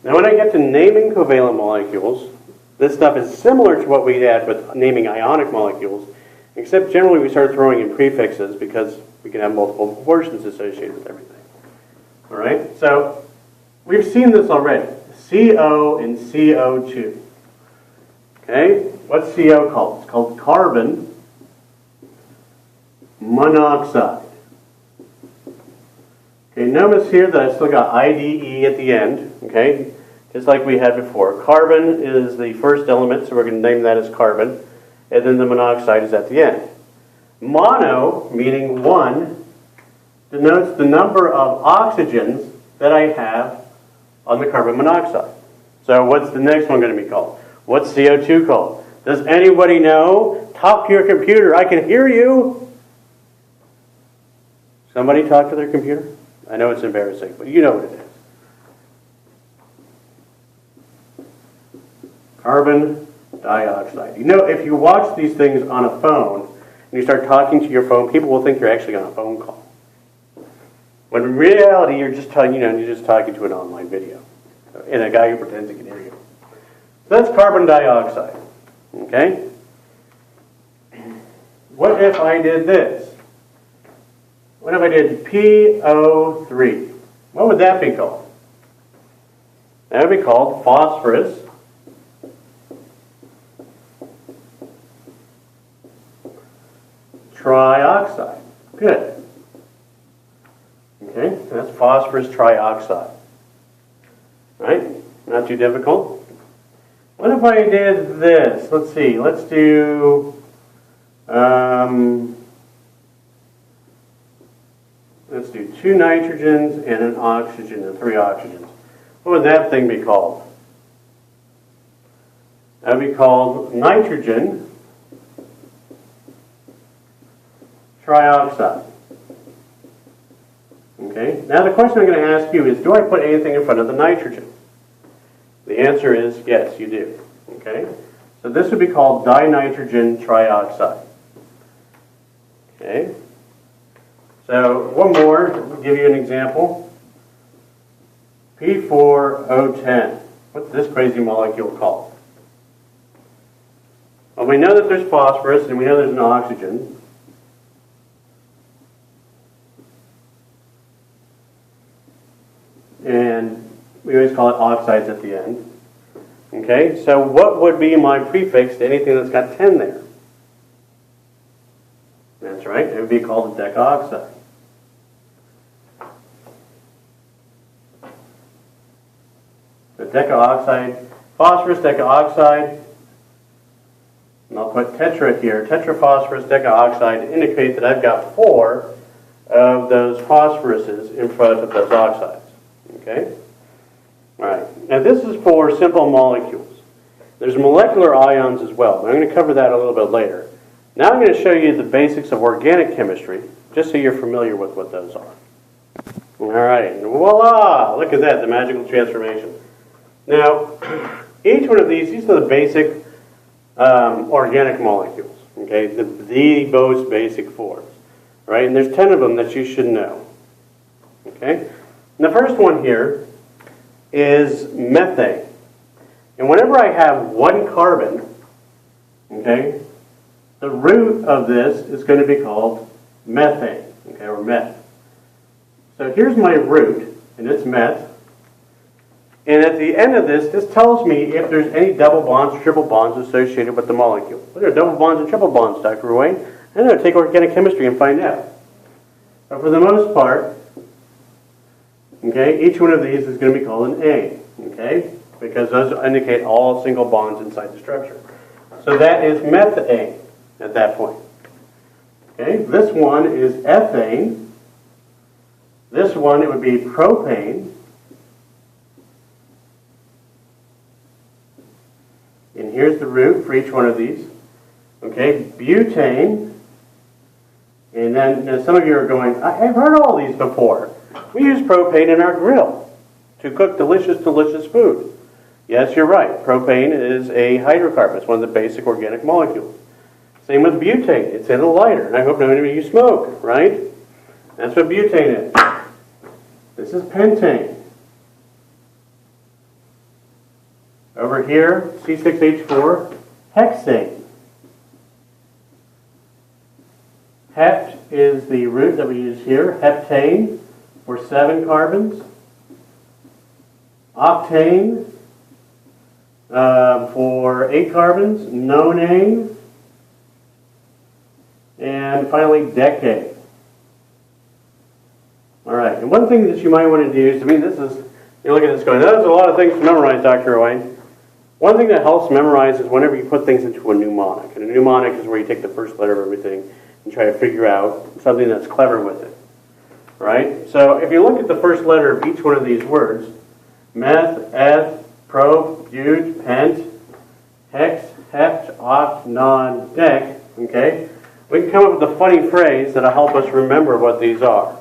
Now when I get to naming covalent molecules, this stuff is similar to what we had with naming ionic molecules, except generally we start throwing in prefixes because we can have multiple proportions associated with everything. All right, so we've seen this already. CO and CO2. Okay, what's CO called? It's called carbon monoxide. Okay, notice here that I still got IDE at the end, okay, just like we had before. Carbon is the first element, so we're going to name that as carbon, and then the monoxide is at the end. Mono, meaning one, denotes the number of oxygens that I have on the carbon monoxide. So what's the next one going to be called? What's CO2 called? Does anybody know? Talk to your computer. I can hear you. Somebody talk to their computer? I know it's embarrassing, but you know what it is. Carbon dioxide. You know, if you watch these things on a phone and you start talking to your phone, people will think you're actually on a phone call. When in reality, you're just talking, you're just talking to an online video, and a guy who pretends he can hear you. So that's carbon dioxide. Okay. What if I did this? What if I did PO3? What would that be called? That would be called phosphorus trioxide. Good. Okay, that's phosphorus trioxide. Right? Not too difficult. What if I did this? Let's see. Let's do let's do 2 nitrogens and an oxygen and 3 oxygens. What would that thing be called? That would be called nitrogen trioxide. Okay. Now the question I'm going to ask you is, do I put anything in front of the nitrogen? The answer is yes, you do. Okay. So this would be called dinitrogen trioxide. Okay. So one more, I'll give you an example. P4O10. What's this crazy molecule called? Well, we know that there's phosphorus and we know there's an oxygen. And we always call it oxides at the end. Okay, so what would be my prefix to anything that's got 10 there? That's right, it would be called a decaoxide. The decaoxide, phosphorus decaoxide, and I'll put tetra here, tetraphosphorus decaoxide, to indicate that I've got 4 of those phosphoruses in front of those oxides. Okay? All right. Now this is for simple molecules. There's molecular ions as well, but I'm going to cover that a little bit later. Now I'm going to show you the basics of organic chemistry, just so you're familiar with what those are. All right. Voila! Look at that, the magical transformation. Now, each one of these are the basic organic molecules. Okay, the most basic forms. Right? And there's 10 of them that you should know. Okay? And the first one here is methane. And whenever I have one carbon, okay, the root of this is going to be called methane, okay, or meth. So here's my root, and it's meth. And at the end of this, this tells me if there's any double bonds or triple bonds associated with the molecule. What are double bonds and triple bonds, Dr. Ruane? I'm going to take organic chemistry and find out. But for the most part, okay, each one of these is going to be called an A, okay, because those indicate all single bonds inside the structure. So that is methane at that point. Okay, this one is ethane. This one, it would be propane. And here's the root for each one of these. Okay, butane. And then now some of you are going, I've heard all these before. We use propane in our grill to cook delicious, delicious food. Yes, you're right. Propane is a hydrocarbon. It's one of the basic organic molecules. Same with butane. It's in a lighter. And I hope none of you smoke, right? That's what butane is. This is pentane. Over here, C6H4, hexane. Hept is the root that we use here. Heptane for 7 carbons. Octane for 8 carbons. Nonane. And finally, decade. All right, and one thing that you might want to do is, I mean, this is, you look at this going, that's a lot of things to memorize, Dr. Owain. One thing that helps memorize is whenever you put things into a mnemonic. And a mnemonic is where you take the first letter of everything and try to figure out something that's clever with it. Right? So if you look at the first letter of each one of these words, meth, eth, pro, but, pent, hex, hept, oct, non, dec, okay, we can come up with a funny phrase that'll help us remember what these are.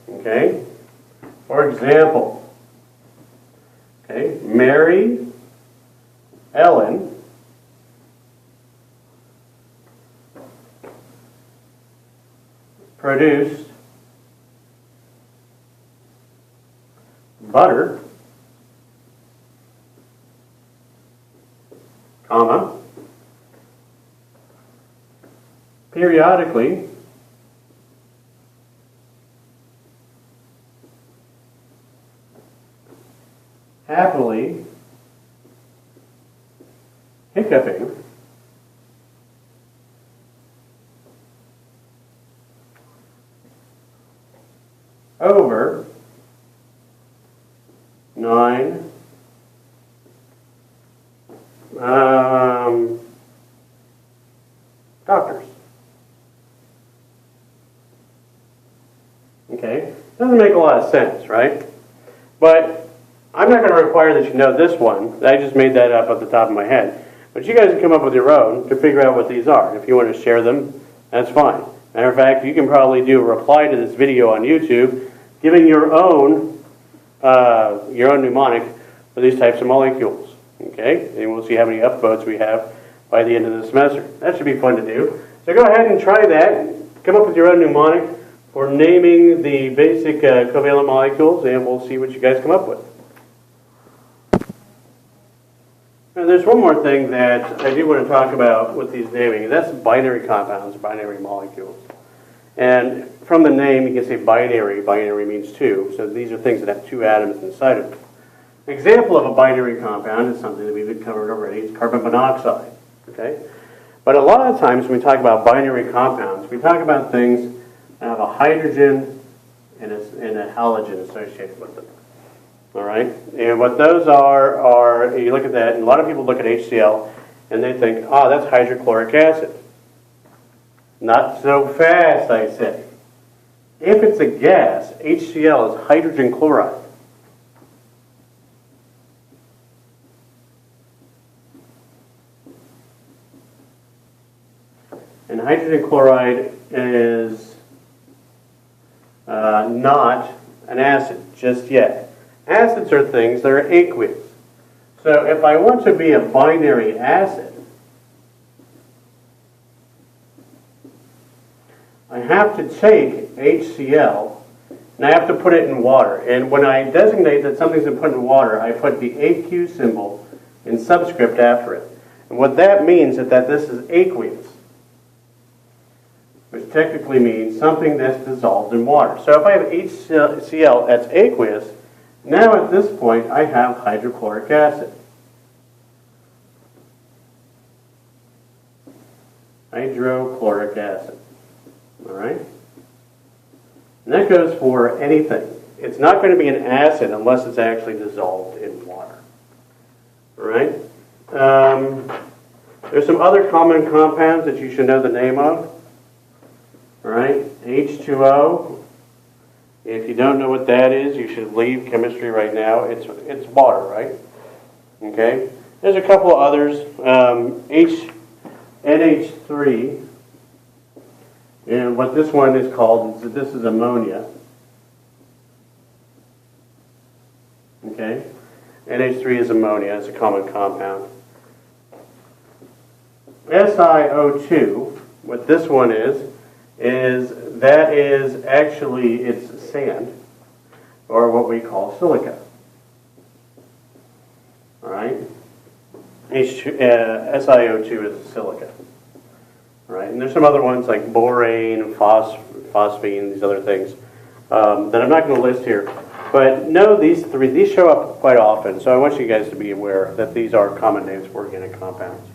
Okay? For example, okay, Mary Ellen produced butter, comma, periodically happily hiccuping over 9 doctors. Okay, doesn't make a lot of sense, right? But I'm not going to require that you know this one. I just made that up at the top of my head. But you guys can come up with your own to figure out what these are. If you want to share them, that's fine. Matter of fact, you can probably do a reply to this video on YouTube, giving your own mnemonic for these types of molecules. Okay, and we'll see how many upvotes we have by the end of the semester. That should be fun to do. So go ahead and try that. Come up with your own mnemonic for naming the basic covalent molecules, and we'll see what you guys come up with. Now, there's one more thing that I do want to talk about with these naming, and that's binary compounds, binary molecules. And from the name, you can say binary. Binary means 2, so these are things that have 2 atoms inside of them. An example of a binary compound is something that we've covered already. It's carbon monoxide. Okay? But a lot of times when we talk about binary compounds, we talk about things that have a hydrogen and a halogen associated with them. All right? And what those are, you look at that, and a lot of people look at HCl, and they think, oh, that's hydrochloric acid. Not so fast, I say. If it's a gas, HCl is hydrogen chloride. And hydrogen chloride is not an acid just yet. Acids are things that are aqueous. So if I want to be a binary acid, I have to take HCl and I have to put it in water. And when I designate that something's been put in water, I put the AQ symbol in subscript after it. And what that means is that this is aqueous, which technically means something that's dissolved in water. So if I have HCl that's aqueous, now at this point I have hydrochloric acid. Hydrochloric acid. All right? And that goes for anything. It's not going to be an acid unless it's actually dissolved in water. All right? There's some other common compounds that you should know the name of. All right? H2O. If you don't know what that is, you should leave chemistry right now. It's water, right? Okay? There's a couple of others. NH3. And what this one is called is this is ammonia. Okay? NH3 is ammonia. It's a common compound. SiO2, what this one is actually it's sand, or what we call silica. All right? SiO2 is a silica. Right? And there's some other ones like borane, phosphine, these other things that I'm not going to list here. But no, these show up quite often. So I want you guys to be aware that these are common names for organic compounds.